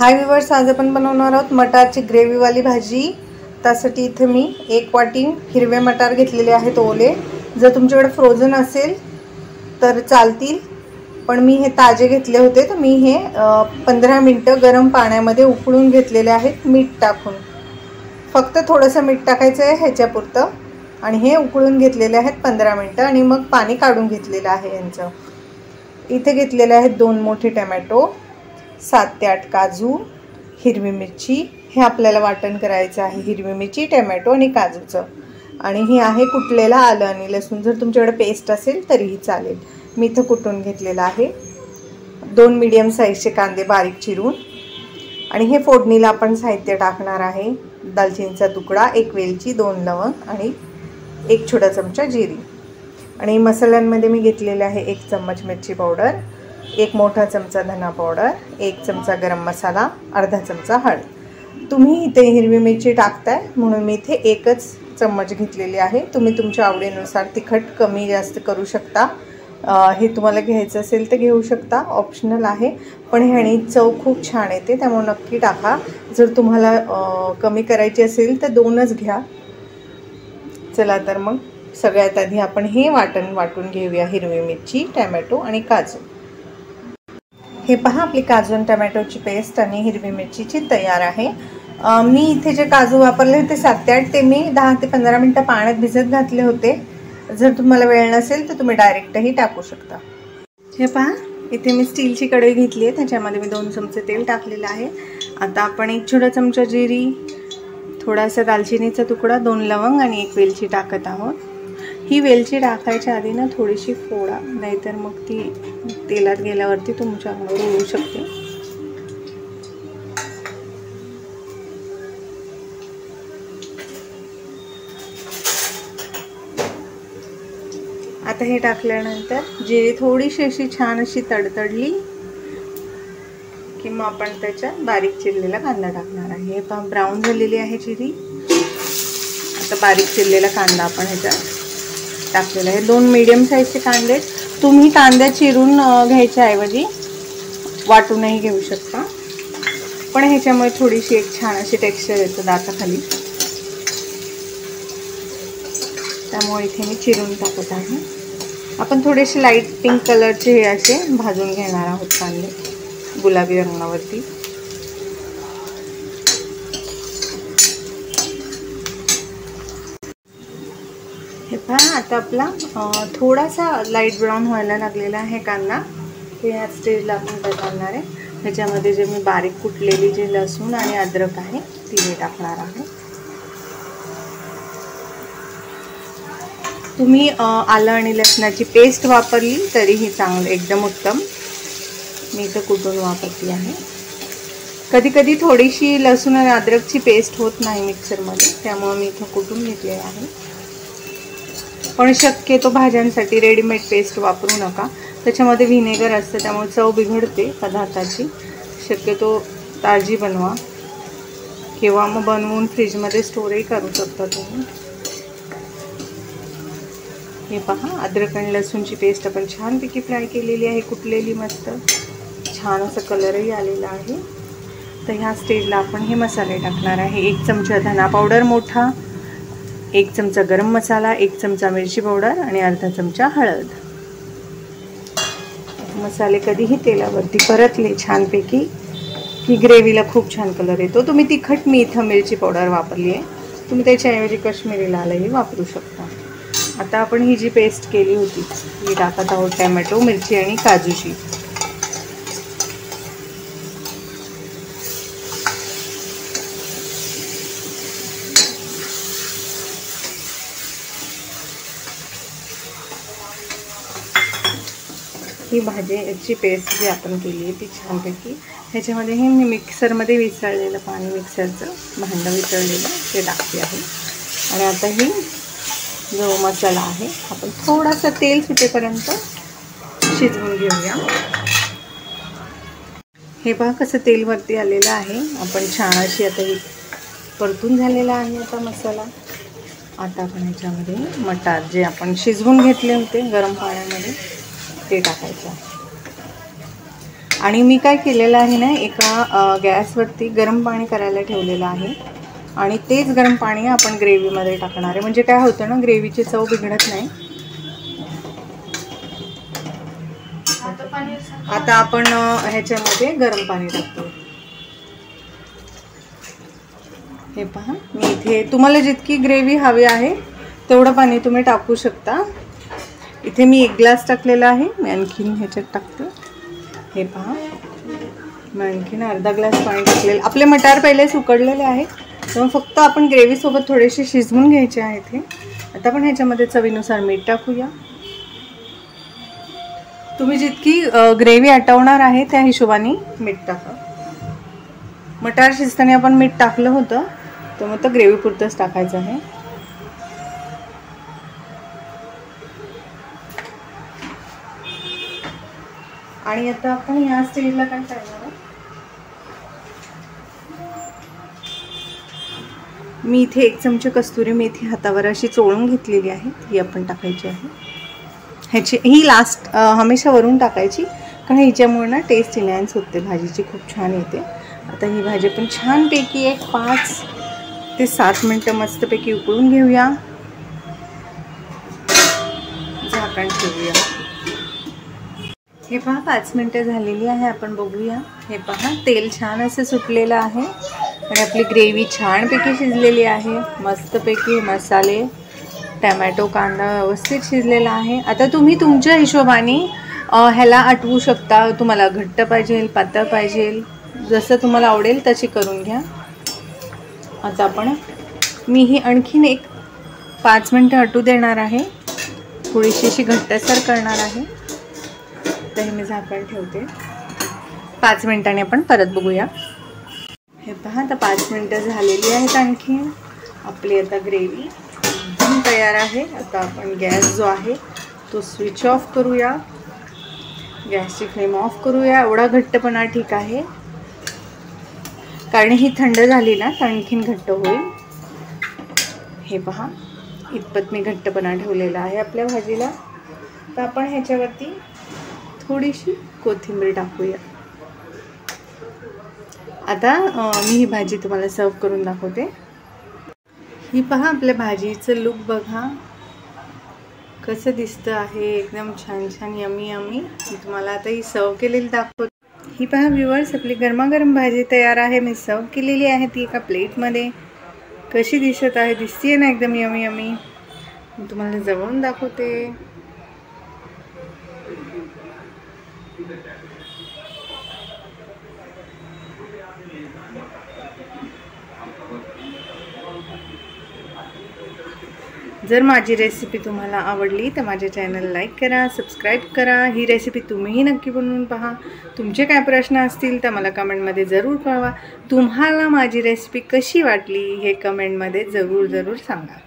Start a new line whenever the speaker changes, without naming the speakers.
हाय viewers, आज आपण बनवणार आहोत मटारची ग्रेव्हीवाली भाजी। त्यासाठी इथे मी 1 वाटी हिरवे मटार घेतलेले आहेत ओले। जर तुमच्याकडे फ्रोझन असेल तर चालतील, पण मी हे ताजे घेतले होते तर मी हे 15 मिनिटं गरम पाण्यामध्ये उकळून घेतलेले आहेत मीठ टाकून। फक्त थोडंसं मीठ टाकायचं आहे ह्याच्यापुरतं आणि हे उकळून घेतलेले आहेत 15 मिनिटं आणि मग पाणी काढून घेतलेलं आहे यांचं। इथे घेतलेले आहेत 2 मोठे टोमॅटो, 7 ते 8 काजू, हिरवी मिरची। हे आपल्याला वाटण करायचं आहे हिरवी मिरची, टोमॅटो आणि काजूचं। आणि हे आहे कुटलेला आलं आणि लसूण। जर तुमच्याकडे पेस्ट असेल तरीही चालेल, मी इथं कुटून घेतलेलं आहे। 2 मीडियम साईजचे कांदे बारीक चिरून। आणि हे फोडणीला आपण साहित्य टाकणार आहे। दालचिनीचा तुकडा, 1 वेलची, 2 लवंग आणि 1 छोटा चमचा जिरी। आणि मसाल्यांमध्ये मी घेतलेले आहे 1 चम्मच मिरची पावडर, 1 मोठा चमचा धना पावडर, 1 चमचा गरम मसाला, अर्धा चमचा हळद। तुम्ही इथे हिरवी मिरची टाकताय म्हणून मी इथे 1च चम्मच घेतलेली आहे। तुम्ही तुमच्या आवडीनुसार तिखट कमी जास्त करू शकता। हे तुम्हाला घ्यायचं असेल तर घेऊ शकता, ऑप्शनल आहे, पण ह्याने चव खूप छान येते, त्यामुळे नक्की टाका। जर तुम्हाला कमी करायची असेल तर 2च घ्या। चला तर मग सगळ्यात आधी आपण हे वाटून घेऊया, हिरवी मिरची, टोमॅटो आणि काजू। हे पहा, आपली काजू आणि टोमॅटोची पेस्ट आणि हिरवी मिरचीची तयार आहे। मी इथे जे काजू वापरले होते 7 ते 8 ते मी 10 ते 15 मिनिटं पाण्यात भिजत घातले होते। जर तुम्हाला वेळ नसेल तर तुम्ही डायरेक्टही टाकू शकता। हे पहा, इथे मी स्टीलची कढई घेतली आहे, त्याच्यामध्ये मी 2 चमचे तेल टाकलेलं आहे। आता आपण 1 छोटा चमचा जिरी, थोडासा दालचिनीचा तुकडा, 2 लवंग आणि 1 वेलची टाकत आहोत। ही वेलची टाकायच्या आधी ना थोडीशी फोडा, नाहीतर मग ती तेलात गेल्यावरती तुमच्या अंगावर उडू शकते। आता हे टाकल्यानंतर जिरी थोडीशी अशी छान अशी तडतडली की मग आपण त्याच्यात बारीक चिरलेला कांदा टाकणार आहे। हे पहा, ब्राऊन झालेली आहे जिरी। आता बारीक चिरलेला कांदा आपण ह्याच्यात टाकलेला आहे। 2 मीडियम साईजचे कांदे। तुम्ही कांदा चिरून घ्यायच्या ऐवजी वाटूनही घेऊ शकता, पण ह्याच्यामुळे थोडीशी एक छान अशी टेक्स्चर येतं दाताखाली, त्यामुळे इथे मी चिरून टाकत आहे। आपण थोडेसे लाईट पिंक कलरचे हे असे भाजून घेणार आहोत कांदे, गुलाबी रंगावरती। हे पहा, आता आपला थोडासा लाईट ब्राऊन व्हायला लागलेला आहे कांदा। हे ह्या स्टेजला आपण काय करणार आहे, ह्याच्यामध्ये जे मी बारीक कुटलेली जे लसूण आणि अद्रक आहे ती मी टाकणार आहे। तुम्ही आलं आणि लसणाची पेस्ट वापरली तरीही चांगलं, एकदम उत्तम। मी इथं कुटून वापरली आहे। कधी कधी थोडीशी लसूण आणि अद्रकची पेस्ट होत नाही मिक्सरमध्ये, त्यामुळे मी इथं कुटून घेतले आहे। पण शक्यतो भाज्यांसाठी रेडीमेड पेस्ट वापरू नका, त्याच्यामध्ये व्हिनेगर असतं, त्यामुळे चव बिघडते पदार्थाची। शक्यतो ताजी बनवा, किंवा मग बनवून फ्रीजमध्ये स्टोरही करू शकता तुम्ही। हे पहा, अद्रक आणि लसूणची पेस्ट आपण छानपैकी फ्राय केलेली आहे, कुटलेली मस्त, छान असा कलरही आलेला आहे। तर ह्या स्टेजला आपण हे मसाले टाकणार आहे। 1 चमचा धना पावडर मोठा, 1 चमचा गरम मसाला, 1 चमचा मिरची पावडर आणि अर्धा चमचा हळद। मसाले कधीही तेलावरती परतले छानपैकी की ग्रेव्हीला खूप छान कलर येतो। तुम्ही तिखट, मी इथं मिरची पावडर वापरली आहे, तुम्ही त्याच्याऐवजी काश्मीरी लालही वापरू शकता। आता आपण ही जी पेस्ट केली होती ही टाकत आहोत, टोमॅटो, मिरची आणि काजूची। ही भाजीची पेस्ट जी आपण केली आहे ती छानपैकी ह्याच्यामध्ये हे मी मिक्सरमध्ये विसळलेलं पाणी, मिक्सरचं भांडं विसळलेलं ते टाकते आहे। आणि आता ही जो मसाला आहे आपण थोडासा तेल सुटेपर्यंत शिजवून घेऊया। हे पहा कसं तेल वरती आलेलं आहे। आपण छान अशी आता ही परतून झालेला आहे आता मसाला। आता आपण ह्याच्यामध्ये मटार जे आपण शिजवून घेतले होते गरम पाण्यामध्ये ते टाकायचं। आणि मी काय केलेलं आहे ना, एका गॅसवरती गरम पाणी करायला ठेवलेलं आहे आणि तेच गरम पाणी आपण ग्रेव्हीमध्ये टाकणार आहे. म्हणजे काय होतं ना, ग्रेव्हीची चव बिघडत नाही. आता आपण ह्याच्यामध्ये गरम पाणी टाकतो. हे पहा, मी इथे तुम्हाला जितकी ग्रेव्ही हवी आहे तेवढं पाणी तुम्ही टाकू शकता. इथे मी 1 ग्लास टाकलेला आहे. मी आणखीन ह्याच्यात टाकते. हे पहा, मी आणखीन अर्धा ग्लास पाणी टाकलेलं. आपले मटार पहिले उकडलेले आहेत, तर फक्त आपण ग्रेव्हीसोबत थोडेसे शिजवून घ्यायचे आहेत हे. आता आपण ह्याच्यामध्ये चवीनुसार मीठ टाकूया. तुम्ही जितकी ग्रेव्ही आटवणार आहे त्या हिशोबाने मीठ टाका. मटार शिजताना आपण मीठ टाकलं होतं, तर मग तर ग्रेव्ही पुरतंच टाकायचं आहे. आणि आता आपण या स्टेजला काय करणार, मी इथे 1 चमचे कस्तुरी मेथी हातावर अशी चोळून घेतलेली आहे, ही आपण टाकायची आहे. ही लास्ट हमेशा वरून टाकायची, कारण हिच्यामुळे ना टेस्ट इन्हॅन्स होते, भाजीची खूप छान येते. आता ही भाजी पण छानपैकी 5 ते 7 मिनटं मस्तपैकी उकळून घेऊया. झाकण ठेवूया. हे पहा, 5 मिनटं झालेली आहे. आपण बघूया. हे पहा, तेल छान असं सुटलेलं आहे आणि आपली ग्रेव्ही छानपैकी शिजलेली आहे. मस्तपैकी मसाले, टमॅटो, कांदा व्यवस्थित शिजलेला आहे. आता तुम्ही तुमच्या हिशोबाने ह्याला आटवू शकता. तुम्हाला घट्ट पाहिजे, पातळ पाहिजे, जसं तुम्हाला आवडेल तशी करून घ्या. आता मी ही आणखीन 5 मिनटं आटू देणार आहे. थोडीशी अशी घट्टसर करणार आहे. तर हे मी झाकण ठेवते. 5 मिनिटांनी आपण परत बघूया. हे पहा, आता 5 मिनटं झालेली आहेत. आणखीन आपली आता ग्रेव्ही एकदम तयार आहे. आता आपण गॅस जो आहे तो स्विच ऑफ करूया. गॅसची फ्लेम ऑफ करूया. एवढा घट्टपणा ठीक आहे, कारण ही थंड झाली ना तर आणखीन घट्ट होईल. हे पहा, इतपत मी घट्टपणा ठेवलेला आहे आपल्या भाजीला. तर आपण ह्याच्यावरती थोडीशी कोथिंबीर टाकूया. आता मी ही भाजी तुम्हाला सर्व करून दाखवते. ही पहा, आपल्या भाजीचं लुक बघा कसं दिसतं आहे. एकदम छान छान यमी यमी. मी तुम्हाला आता ही सर्व केलेली दाखवते. ही पहा व्ह्यूअर्स, आपली गरमागरम भाजी तयार आहे. मी सर्व केलेली आहे ती एका प्लेटमध्ये. कशी दिसत आहे, दिसते ना एकदम यमी यमी. मी तुम्हाला जवळून दाखवते. जर माझी रेसिपी तुम्हाला आवडली तर माझ्या चॅनल लाईक करा, सबस्क्राईब करा. ही रेसिपी तुम्हीही नक्की बनवून पहा. तुमचे काय प्रश्न असतील तर मला कमेंटमध्ये जरूर कळवा. तुम्हाला माझी रेसिपी कशी वाटली हे कमेंटमध्ये जरूर सांगा.